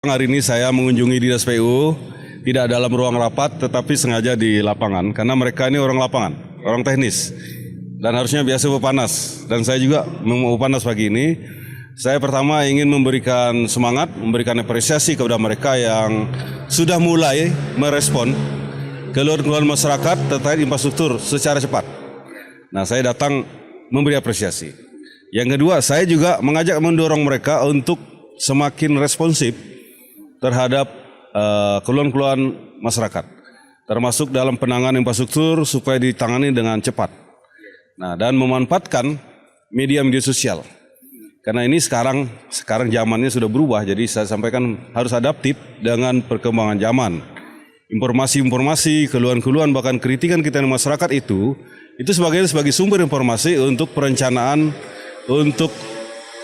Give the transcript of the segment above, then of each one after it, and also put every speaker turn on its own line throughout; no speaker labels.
Hari ini saya mengunjungi Dinas PU, tidak dalam ruang rapat tetapi sengaja di lapangan karena mereka ini orang lapangan, orang teknis dan harusnya biasa pepanas, dan saya juga mau panas pagi ini. Saya pertama ingin memberikan semangat, memberikan apresiasi kepada mereka yang sudah mulai merespon keluhan-keluhan masyarakat terkait infrastruktur secara cepat. Nah, saya datang memberi apresiasi. Yang kedua, saya juga mengajak mendorong mereka untuk semakin responsif terhadap keluhan-keluhan masyarakat, termasuk dalam penanganan infrastruktur supaya ditangani dengan cepat. Nah, dan memanfaatkan media-media sosial. Karena ini sekarang zamannya sudah berubah, jadi saya sampaikan harus adaptif dengan perkembangan zaman. Informasi-informasi, keluhan-keluhan, bahkan kritikan kita di masyarakat itu sebagai sumber informasi untuk perencanaan untuk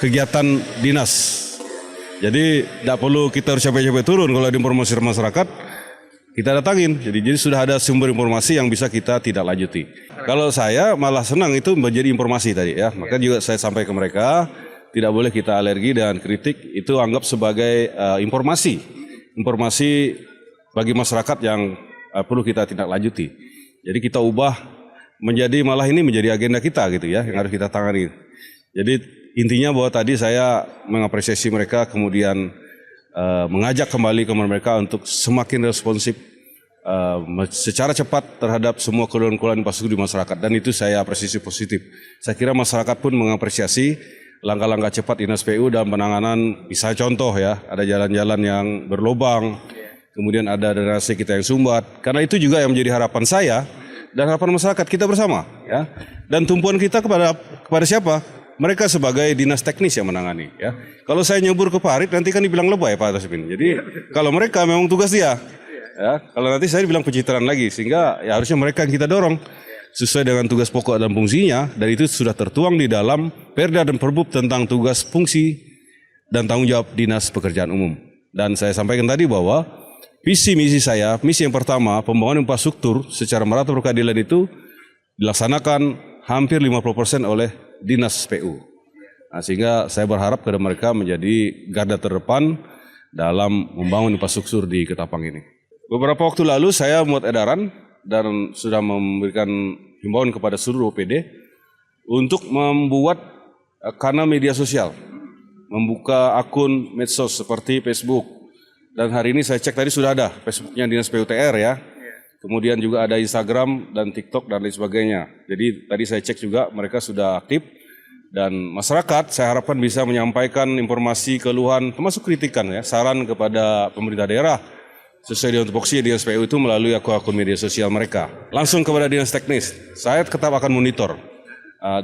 kegiatan dinas. Jadi tidak perlu kita harus capek-capek turun kalau ada informasi masyarakat, kita datangin. Jadi sudah ada sumber informasi yang bisa kita tidak lanjuti. Kalau saya malah senang itu menjadi informasi tadi ya. Maka juga saya sampaikan ke mereka, tidak boleh kita alergi dan kritik, itu anggap sebagai informasi bagi masyarakat yang perlu kita tidak lanjuti. Jadi kita ubah malah ini menjadi agenda kita gitu ya, yang harus kita tangani. Jadi intinya bahwa tadi saya mengapresiasi mereka, kemudian mengajak kembali kepada mereka untuk semakin responsif secara cepat terhadap semua keluhan-keluhan infrastruktur di masyarakat, dan itu saya apresiasi positif. Saya kira masyarakat pun mengapresiasi langkah-langkah cepat Dinas PU dalam penanganan, bisa contoh ya, ada jalan-jalan yang berlubang, kemudian ada drainase kita yang sumbat, karena itu juga yang menjadi harapan saya dan harapan masyarakat kita bersama ya. Dan tumpuan kita kepada siapa? Mereka sebagai dinas teknis yang menangani ya. Kalau saya nyebur ke parit nanti kan dibilang lebay Pak Tasbin. Jadi kalau mereka memang tugas dia ya. Kalau nanti saya dibilang pencitraan lagi, sehingga ya harusnya mereka yang kita dorong sesuai dengan tugas pokok dan fungsinya, dan itu sudah tertuang di dalam Perda dan Perbub tentang tugas, fungsi dan tanggung jawab Dinas Pekerjaan Umum. Dan saya sampaikan tadi bahwa misi yang pertama, pembangunan infrastruktur secara merata berkeadilan itu dilaksanakan hampir 50% oleh Dinas PU. Nah, sehingga saya berharap kepada mereka menjadi garda terdepan dalam membangun infrastruktur di Ketapang ini. Beberapa waktu lalu saya membuat edaran dan sudah memberikan himbauan kepada seluruh OPD untuk membuat kanal media sosial, membuka akun medsos seperti Facebook. Dan hari ini saya cek tadi sudah ada Facebooknya Dinas PUTR ya. Kemudian juga ada Instagram dan TikTok dan lain sebagainya. Jadi tadi saya cek juga mereka sudah aktif, dan masyarakat saya harapkan bisa menyampaikan informasi, keluhan, termasuk kritikan ya, saran kepada pemerintah daerah sesuai dengan tupoksi Dinas PU itu melalui akun media sosial mereka. Langsung kepada dinas teknis, saya tetap akan monitor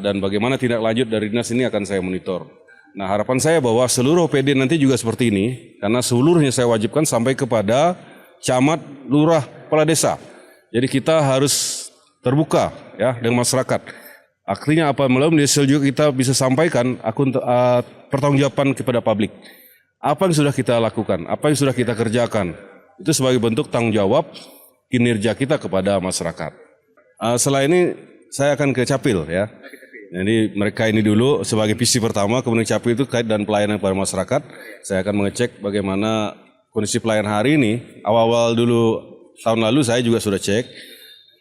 dan bagaimana tindak lanjut dari dinas ini akan saya monitor. Nah, harapan saya bahwa seluruh OPD nanti juga seperti ini, karena seluruhnya saya wajibkan sampai kepada camat, lurah, kepala desa. Jadi kita harus terbuka ya dengan masyarakat. Artinya apa? Melalui media sosial juga kita bisa sampaikan pertanggungjawaban kepada publik. Apa yang sudah kita lakukan, apa yang sudah kita kerjakan, itu sebagai bentuk tanggung jawab kinerja kita kepada masyarakat. Setelah ini saya akan ke Capil ya. Jadi mereka ini dulu sebagai visi pertama, kemudian Capil itu kait dan pelayanan kepada masyarakat. Saya akan mengecek bagaimana kondisi pelayanan hari ini. Awal-awal dulu tahun lalu saya juga sudah cek,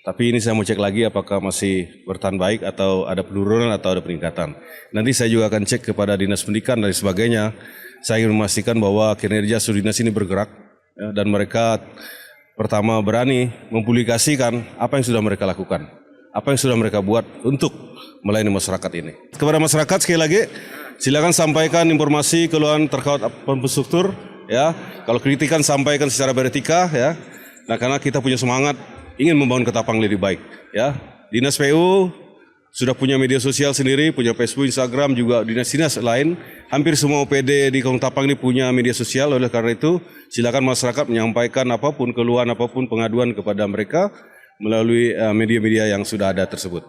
tapi ini saya mau cek lagi apakah masih bertahan baik atau ada penurunan atau ada peningkatan. Nanti saya juga akan cek kepada dinas pendidikan dan sebagainya. Saya ingin memastikan bahwa kinerja seluruh dinas ini bergerak ya, dan mereka pertama berani mempublikasikan apa yang sudah mereka lakukan, apa yang sudah mereka buat untuk melayani masyarakat ini. Kepada masyarakat sekali lagi, silakan sampaikan informasi keluhan terkait infrastruktur ya. Kalau kritikan sampaikan secara beretika ya. Nah, karena kita punya semangat ingin membangun Ketapang lebih baik ya. Dinas PU sudah punya media sosial sendiri, punya Facebook, Instagram, juga dinas-dinas lain. Hampir semua OPD di Ketapang ini punya media sosial. Oleh karena itu, silakan masyarakat menyampaikan apapun, keluhan apapun, pengaduan kepada mereka melalui media-media yang sudah ada tersebut.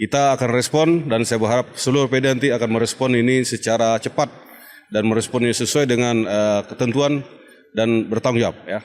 Kita akan respon, dan saya berharap seluruh OPD nanti akan merespon ini secara cepat dan meresponnya sesuai dengan ketentuan dan bertanggung jawab ya.